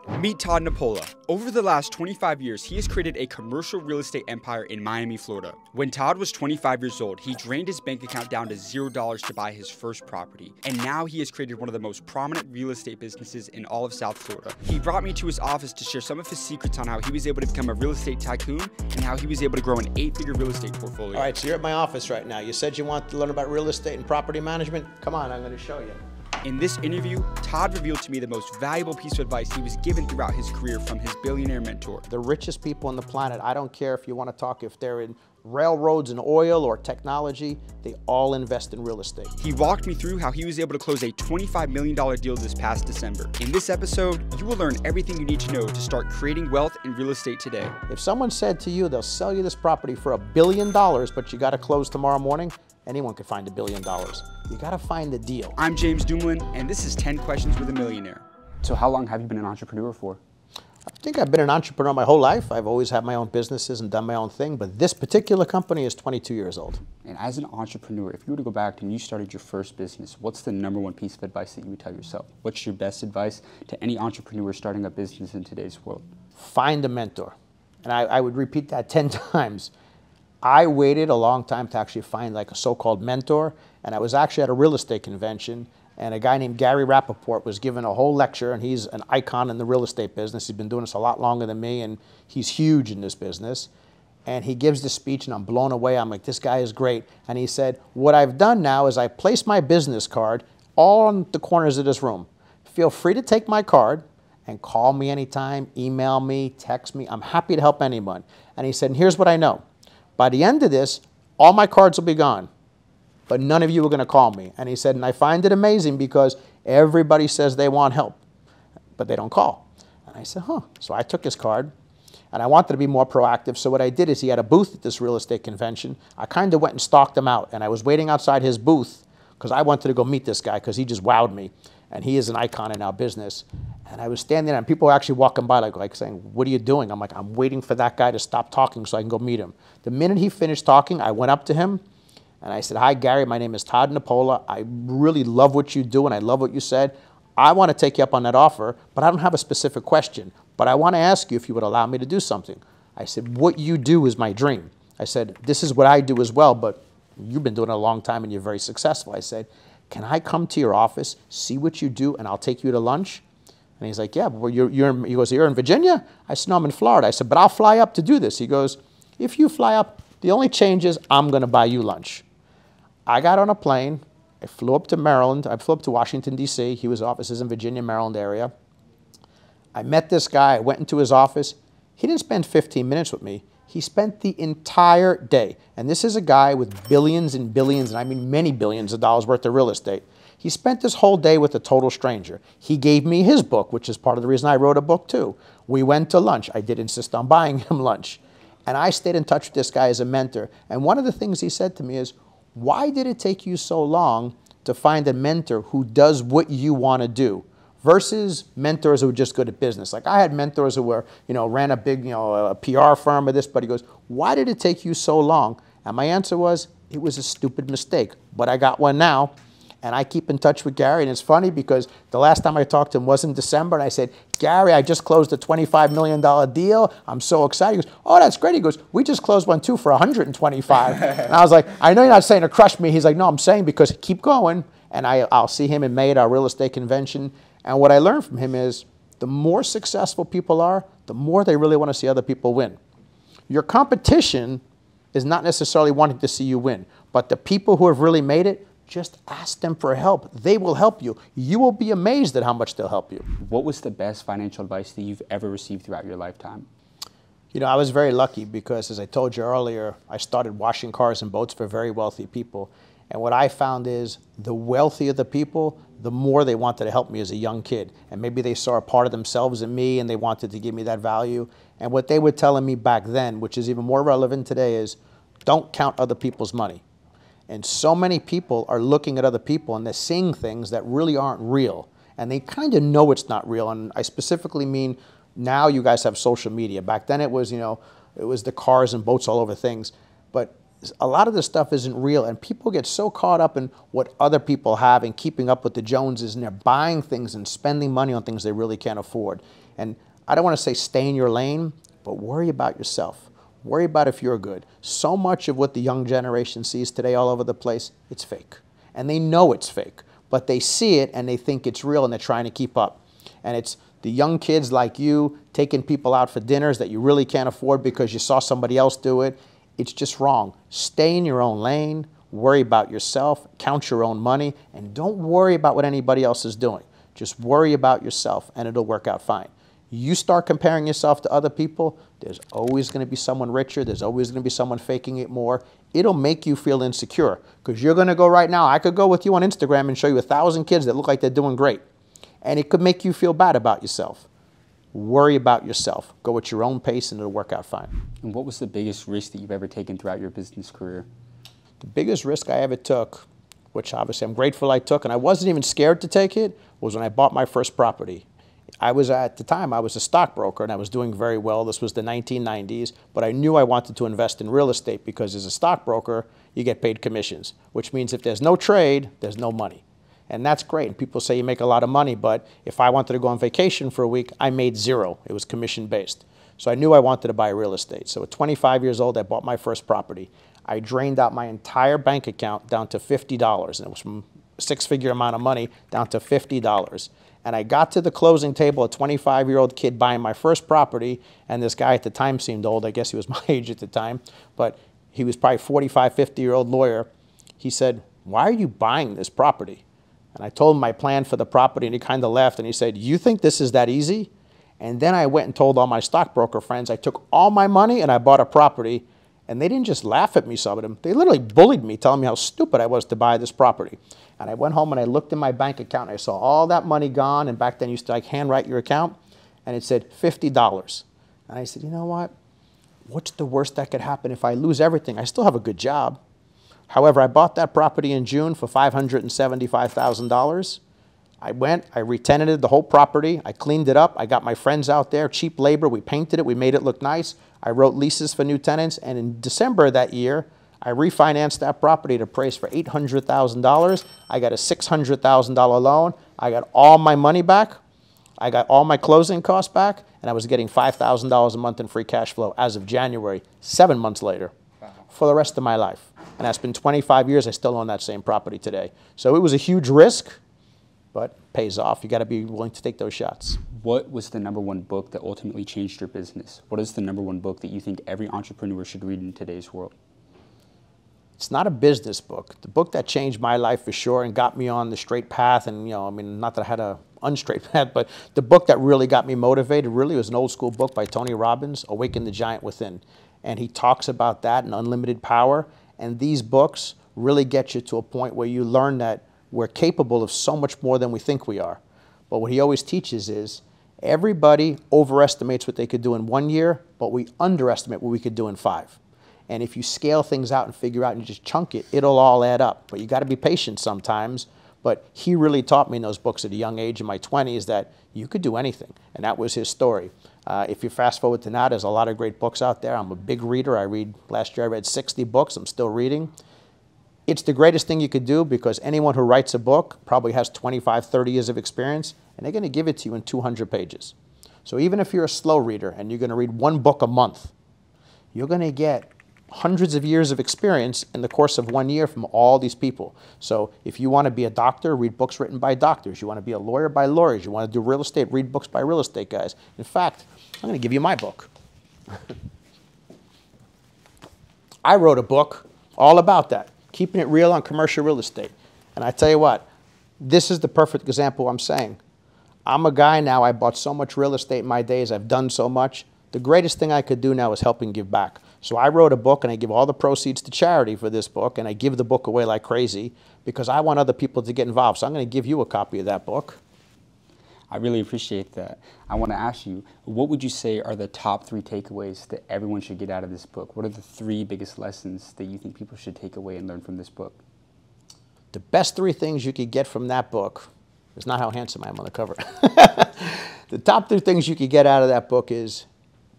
Meet Todd Nepola. Over the last 25 years, he has created a commercial real estate empire in Miami, Florida. When Todd was 25 years old, he drained his bank account down to $0 to buy his first property. And now he has created one of the most prominent real estate businesses in all of South Florida. He brought me to his office to share some of his secrets on how he was able to become a real estate tycoon and how he was able to grow an 8-figure real estate portfolio. All right, so you're at my office right now. You said you want to learn about real estate and property management? Come on, I'm going to show you. In this interview, Todd revealed to me the most valuable piece of advice he was given throughout his career from his billionaire mentor. The richest people on the planet, I don't care if you want to talk if they're in railroads and oil or technology, they all invest in real estate. He walked me through how he was able to close a $25 million deal this past December. In this episode, you will learn everything you need to know to start creating wealth in real estate today. If someone said to you they'll sell you this property for $1 billion, but you got to close tomorrow morning, anyone could find $1 billion. You got to find the deal. I'm James Dumoulin, and this is 10 Questions with a Millionaire. So how long have you been an entrepreneur for? I think I've been an entrepreneur my whole life. I've always had my own businesses and done my own thing, but this particular company is 22 years old. And as an entrepreneur, if you were to go back and you started your first business, what's the #1 piece of advice that you would tell yourself? What's your best advice to any entrepreneur starting a business in today's world? Find a mentor. And I would repeat that 10 times. I waited a long time to actually find like a so-called mentor, and I was actually at a real estate convention, and a guy named Gary Rappaport was giving a whole lecture, and he's an icon in the real estate business. He's been doing this a lot longer than me, and he's huge in this business. And he gives this speech, and I'm blown away. I'm like, this guy is great. And he said, what I've done now is I place my business card all on the corners of this room. Feel free to take my card and call me anytime, email me, text me. I'm happy to help anyone. And he said, and here's what I know. By the end of this, all my cards will be gone, but none of you are going to call me. And he said, and I find it amazing because everybody says they want help, but they don't call. And I said, huh. So I took his card, and I wanted to be more proactive. So what I did is he had a booth at this real estate convention. I kind of went and stalked him out, and I was waiting outside his booth because I wanted to go meet this guy because he just wowed me, and he is an icon in our business. And I was standing there, and people were actually walking by like saying, what are you doing? I'm like, I'm waiting for that guy to stop talking so I can go meet him. The minute he finished talking, I went up to him, and I said, hi, Gary, my name is Todd Nepola. I really love what you do, and I love what you said. I want to take you up on that offer, but I don't have a specific question. But I want to ask you if you would allow me to do something. I said, what you do is my dream. I said, this is what I do as well, but you've been doing it a long time, and you're very successful. I said, can I come to your office, see what you do, and I'll take you to lunch? And he's like, yeah, but he goes, you're in Virginia? I said, no, I'm in Florida. I said, but I'll fly up to do this. He goes, if you fly up, the only change is I'm going to buy you lunch. I got on a plane. I flew up to Maryland. I flew up to Washington, D.C. He was offices in Virginia, Maryland area. I met this guy. I went into his office. He didn't spend 15 minutes with me. He spent the entire day. And this is a guy with billions and billions, and I mean many billions of dollars worth of real estate. He spent this whole day with a total stranger. He gave me his book, which is part of the reason I wrote a book too. We went to lunch. I did insist on buying him lunch. And I stayed in touch with this guy as a mentor. And one of the things he said to me is, why did it take you so long to find a mentor who does what you want to do versus mentors who are just good at business? Like I had mentors who were, ran a big, a PR firm or this, but he goes, why did it take you so long? And my answer was, it was a stupid mistake, but I got one now. And I keep in touch with Gary, and it's funny because the last time I talked to him was in December, and I said, Gary, I just closed a $25 million deal. I'm so excited. He goes, oh, that's great. He goes, we just closed one too for 125. And I was like, I know you're not saying to crush me. He's like, no, I'm saying because keep going. And I'll see him in May at our real estate convention. And what I learned from him is the more successful people are, the more they really want to see other people win. Your competition is not necessarily wanting to see you win, but the people who have really made it, just ask them for help. They will help you. You will be amazed at how much they'll help you. What was the best financial advice that you've ever received throughout your lifetime? I was very lucky because, as I told you earlier, I started washing cars and boats for very wealthy people. And what I found is the wealthier the people, the more they wanted to help me as a young kid. And maybe they saw a part of themselves in me and they wanted to give me that value. And what they were telling me back then, which is even more relevant today, is don't count other people's money. And so many people are looking at other people and they're seeing things that really aren't real. And they kind of know it's not real. And I specifically mean now you guys have social media. Back then it was, it was the cars and boats all over things. But a lot of this stuff isn't real. And people get so caught up in what other people have and keeping up with the Joneses, and they're buying things and spending money on things they really can't afford. And I don't want to say stay in your lane, but worry about yourself. Worry about if you're good. So much of what the young generation sees today all over the place, it's fake. And they know it's fake, but they see it and they think it's real and they're trying to keep up. And it's the young kids like you taking people out for dinners that you really can't afford because you saw somebody else do it. It's just wrong. Stay in your own lane, worry about yourself, count your own money, and don't worry about what anybody else is doing. Just worry about yourself and it'll work out fine. You start comparing yourself to other people, there's always going to be someone richer, there's always going to be someone faking it more. It'll make you feel insecure because you're going to go right now. I could go with you on Instagram and show you 1,000 kids that look like they're doing great. And it could make you feel bad about yourself. Worry about yourself. Go at your own pace and it'll work out fine. And what was the biggest risk that you've ever taken throughout your business career? The biggest risk I ever took, which obviously I'm grateful I took, and I wasn't even scared to take it, was when I bought my first property. At the time, I was a stockbroker and I was doing very well. This was the 1990s, but I knew I wanted to invest in real estate because as a stockbroker, you get paid commissions, which means if there's no trade, there's no money. And that's great. And people say you make a lot of money, but if I wanted to go on vacation for a week, I made zero. It was commission-based. So I knew I wanted to buy real estate. So at 25 years old, I bought my first property. I drained out my entire bank account down to $50, and it was from a six-figure amount of money down to $50. And I got to the closing table, a 25-year-old kid buying my first property, and this guy at the time seemed old. I guess he was my age at the time, but he was probably 45, 50-year-old lawyer. He said, "Why are you buying this property?" And I told him my plan for the property, and he kind of laughed, and he said, "You think this is that easy?" And then I went and told all my stockbroker friends, I took all my money and I bought a property, and they didn't just laugh at me, some of them. They literally bullied me, telling me how stupid I was to buy this property. And I went home and I looked in my bank account, and I saw all that money gone, and back then you used to like handwrite your account, and it said $50. And I said, you know what? What's the worst that could happen if I lose everything? I still have a good job. However, I bought that property in June for $575,000. I went, I re-tenanted the whole property, I cleaned it up, I got my friends out there, cheap labor, we painted it, we made it look nice. I wrote leases for new tenants, and in December of that year, I refinanced that property at a price for $800,000. I got a $600,000 loan. I got all my money back. I got all my closing costs back, and I was getting $5,000 a month in free cash flow as of January, 7 months later, for the rest of my life. And that's been 25 years. I still own that same property today. So it was a huge risk, but pays off. You got to be willing to take those shots. What was the #1 book that ultimately changed your business? What is the #1 book that you think every entrepreneur should read in today's world? It's not a business book. The book that changed my life for sure and got me on the straight path, and I mean, not that I had a unstraight path, but the book that really got me motivated really was an old school book by Tony Robbins, Awaken the Giant Within. And he talks about that and unlimited power. And these books really get you to a point where you learn that we're capable of so much more than we think we are. But what he always teaches is everybody overestimates what they could do in 1 year, but we underestimate what we could do in 5. And if you scale things out and figure out and just chunk it, it'll all add up. But you got to be patient sometimes. But he really taught me in those books at a young age in my 20s that you could do anything. And that was his story. If you fast forward to now, there's a lot of great books out there. I'm a big reader. Last year I read 60 books. I'm still reading. It's the greatest thing you could do because anyone who writes a book probably has 25, 30 years of experience, and they're going to give it to you in 200 pages. So even if you're a slow reader and you're going to read 1 book a month, you're going to get hundreds of years of experience in the course of 1 year from all these people. So if you want to be a doctor, read books written by doctors. You want to be a lawyer, by lawyers. You want to do real estate, read books by real estate guys. In fact, I'm going to give you my book. I wrote a book all about that, keeping it real on commercial real estate. And I tell you what, this is the perfect example I'm saying. I'm a guy now, I bought so much real estate in my days, I've done so much. The greatest thing I could do now is help and give back. So I wrote a book and I give all the proceeds to charity for this book, and I give the book away like crazy because I want other people to get involved. So I'm going to give you a copy of that book. I really appreciate that. I want to ask you, what would you say are the top 3 takeaways that everyone should get out of this book? What are the 3 biggest lessons that you think people should take away and learn from this book? The best 3 things you could get from that book is not how handsome I am on the cover. The top 3 things you could get out of that book is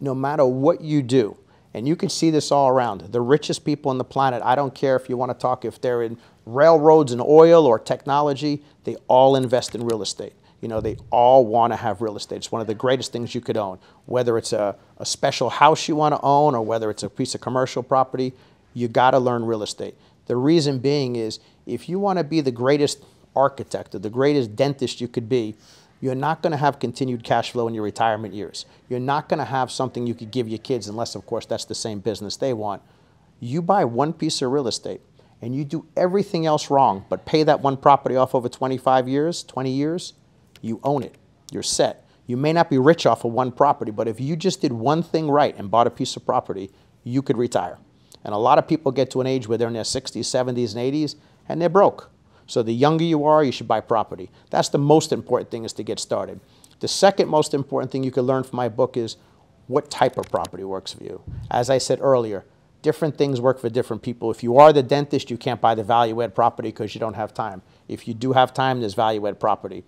no matter what you do, and you can see this all around, the richest people on the planet, I don't care if you want to talk if they're in railroads and oil or technology, they all invest in real estate. You know, they all want to have real estate. It's one of the greatest things you could own. Whether it's a special house you want to own or whether it's a piece of commercial property, you got to learn real estate. The reason being is if you want to be the greatest architect or the greatest dentist you could be, you're not going to have continued cash flow in your retirement years. You're not going to have something you could give your kids unless, of course, that's the same business they want. You buy one piece of real estate and you do everything else wrong, but pay that one property off over 25 years, 20 years, you own it. You're set. You may not be rich off of one property, but if you just did one thing right and bought a piece of property, you could retire. And a lot of people get to an age where they're in their 60s, 70s, and 80s, and they're broke. So the younger you are, you should buy property. That's the most important thing, is to get started. The second most important thing you can learn from my book is what type of property works for you. As I said earlier, different things work for different people. If you are the dentist, you can't buy the value-add property because you don't have time. If you do have time, there's value-add property.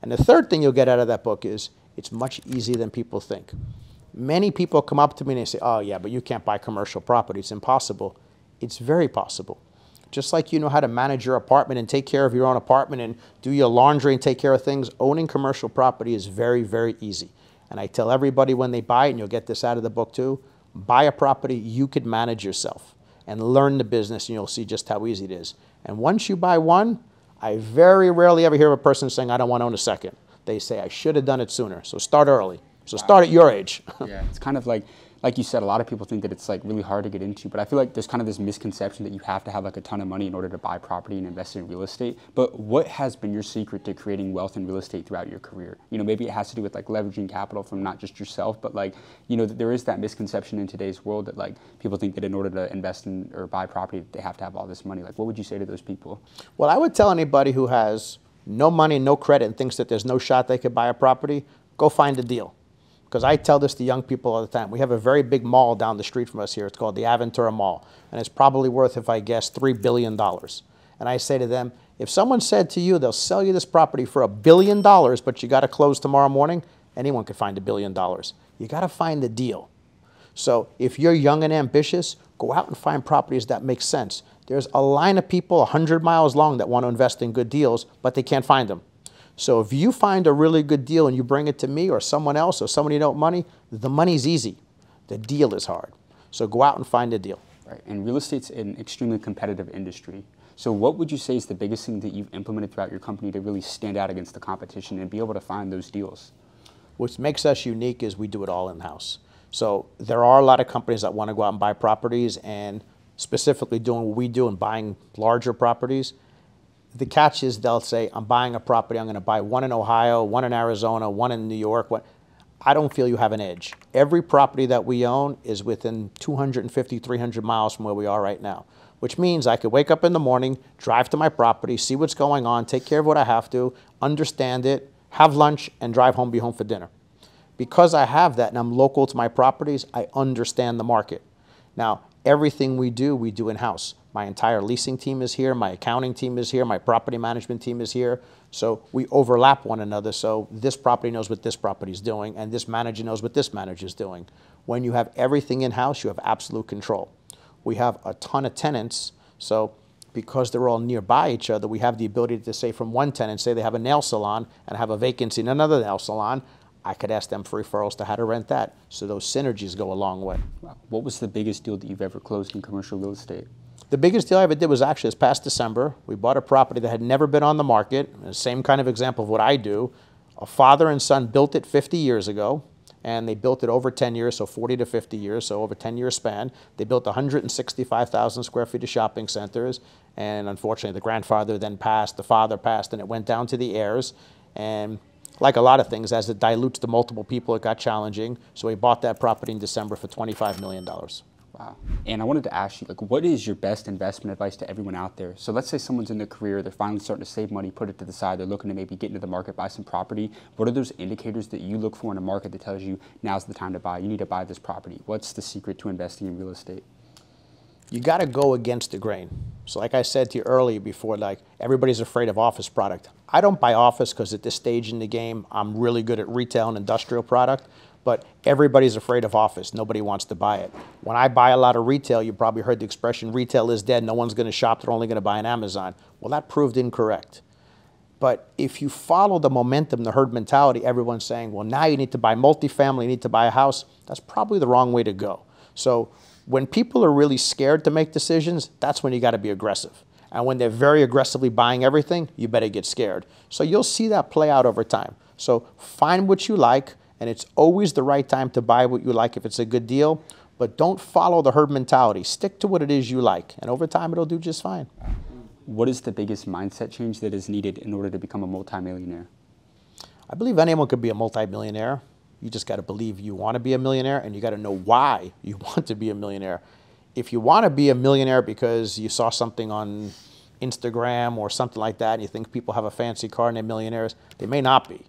And the third thing you'll get out of that book is it's much easier than people think. Many people come up to me and they say, oh yeah, but you can't buy commercial property. It's impossible. It's very possible. Just like you know how to manage your apartment and take care of your own apartment and do your laundry and take care of things, owning commercial property is very, very easy. And I tell everybody when they buy it, and you'll get this out of the book too, buy a property you could manage yourself and learn the business, and you'll see just how easy it is. And once you buy one, I very rarely ever hear of a person saying, I don't want to own a second. They say, I should have done it sooner. So start early. So start at your age. Yeah, it's kind of like you said, a lot of people think that it's like really hard to get into, but I feel like there's kind of this misconception that you have to have like a ton of money in order to buy property and invest in real estate. But what has been your secret to creating wealth in real estate throughout your career? You know, maybe it has to do with like leveraging capital from not just yourself, but like, you know, there is that misconception in today's world that like people think that in order to invest in or buy property, they have to have all this money. Like, what would you say to those people? Well, I would tell anybody who has no money, no credit, and thinks that there's no shot they could buy a property, go find a deal. Because I tell this to young people all the time. We have a very big mall down the street from us here. It's called the Aventura Mall. And it's probably worth, if I guess, $3 billion. And I say to them, if someone said to you, they'll sell you this property for $1 billion, but you got to close tomorrow morning, anyone could find $1 billion. You got to find the deal. So if you're young and ambitious, go out and find properties that make sense. There's a line of people 100 miles long that want to invest in good deals, but they can't find them. So if you find a really good deal and you bring it to me or someone else or someone you know money, the money's easy. The deal is hard. So go out and find a deal. Right. And real estate's an extremely competitive industry. So what would you say is the biggest thing that you've implemented throughout your company to really stand out against the competition and be able to find those deals? What makes us unique is we do it all in-house. So there are a lot of companies that want to go out and buy properties, and specifically doing what we do and buying larger properties. The catch is they'll say, I'm buying a property, I'm going to buy one in Ohio, one in Arizona, one in New York. I don't feel you have an edge. Every property that we own is within 250, 300 miles from where we are right now, which means I could wake up in the morning, drive to my property, see what's going on, take care of what I have to, understand it, have lunch, and drive home, be home for dinner. Because I have that and I'm local to my properties, I understand the market. Now, everything we do in-house. My entire leasing team is here, my accounting team is here, my property management team is here. So we overlap one another, so this property knows what this property is doing and this manager knows what this manager is doing. When you have everything in-house, you have absolute control. We have a ton of tenants, so because they're all nearby each other, we have the ability to say from one tenant, say they have a nail salon and have a vacancy in another nail salon, I could ask them for referrals to how to rent that. So those synergies go a long way. Wow. What was the biggest deal that you've ever closed in commercial real estate? The biggest deal I ever did was actually this past December. We bought a property that had never been on the market. The same kind of example of what I do. A father and son built it 50 years ago, and they built it over 10 years, so 40 to 50 years, so over a 10-year span. They built 165,000 square feet of shopping centers, and unfortunately the grandfather then passed, the father passed, and it went down to the heirs. And like a lot of things, as it dilutes to multiple people, it got challenging. So we bought that property in December for $25 million. Wow. And I wanted to ask you, like, what is your best investment advice to everyone out there? So let's say someone's in their career, they're finally starting to save money, put it to the side, they're looking to maybe get into the market, buy some property. What are those indicators that you look for in a market that tells you now's the time to buy, you need to buy this property? What's the secret to investing in real estate? You got to go against the grain. So like I said to you earlier before, like everybody's afraid of office product. I don't buy office because at this stage in the game, I'm really good at retail and industrial product. But everybody's afraid of office. Nobody wants to buy it. When I buy a lot of retail, you probably heard the expression, retail is dead. No one's going to shop. They're only going to buy on Amazon. Well, that proved incorrect. But if you follow the momentum, the herd mentality, everyone's saying, well, now you need to buy multifamily, you need to buy a house. That's probably the wrong way to go. So when people are really scared to make decisions, that's when you got to be aggressive. And when they're very aggressively buying everything, you better get scared. So you'll see that play out over time. So find what you like, and it's always the right time to buy what you like if it's a good deal. But don't follow the herd mentality. Stick to what it is you like, and over time it'll do just fine. What is the biggest mindset change that is needed in order to become a multimillionaire? I believe anyone could be a multimillionaire. You just got to believe you want to be a millionaire, and you got to know why you want to be a millionaire. If you want to be a millionaire because you saw something on Instagram or something like that, and you think people have a fancy car and they're millionaires, they may not be.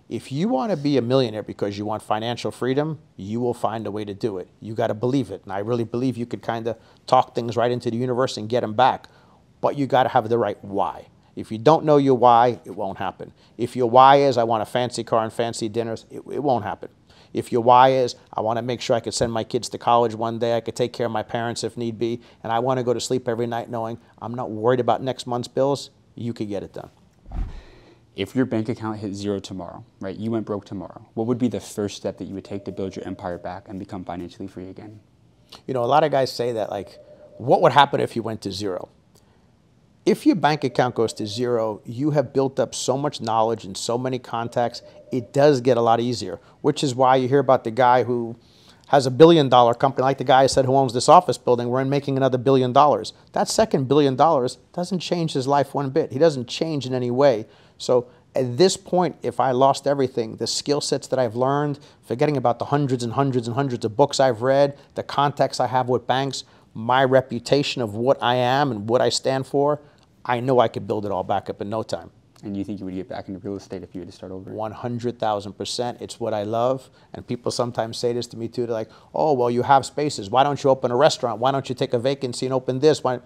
If you want to be a millionaire because you want financial freedom, you will find a way to do it. You got to believe it. And I really believe you could kind of talk things right into the universe and get them back. But you got to have the right why. If you don't know your why, it won't happen. If your why is, I want a fancy car and fancy dinners, it won't happen. If your why is, I want to make sure I could send my kids to college one day, I could take care of my parents if need be, and I want to go to sleep every night knowing I'm not worried about next month's bills, you could get it done. If your bank account hit zero tomorrow, right, you went broke tomorrow, what would be the first step that you would take to build your empire back and become financially free again? You know, a lot of guys say that, like, what would happen if you went to zero? If your bank account goes to zero, you have built up so much knowledge and so many contacts, it does get a lot easier, which is why you hear about the guy who has $1 billion company, like the guy I said who owns this office building, we're making another $1 billion. That second $1 billion doesn't change his life one bit. He doesn't change in any way. So at this point, if I lost everything, the skill sets that I've learned, forgetting about the hundreds and hundreds and hundreds of books I've read, the contacts I have with banks, my reputation of what I am and what I stand for, I know I could build it all back up in no time. And you think you would get back into real estate if you had to start over? 100,000%. It's what I love. And people sometimes say this to me too. They're like, oh, well, you have spaces. Why don't you open a restaurant? Why don't you take a vacancy and open this? Why?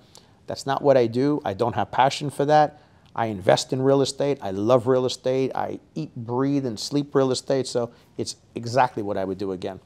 That's not what I do. I don't have passion for that. I invest in real estate. I love real estate. I eat, breathe, and sleep real estate. So it's exactly what I would do again.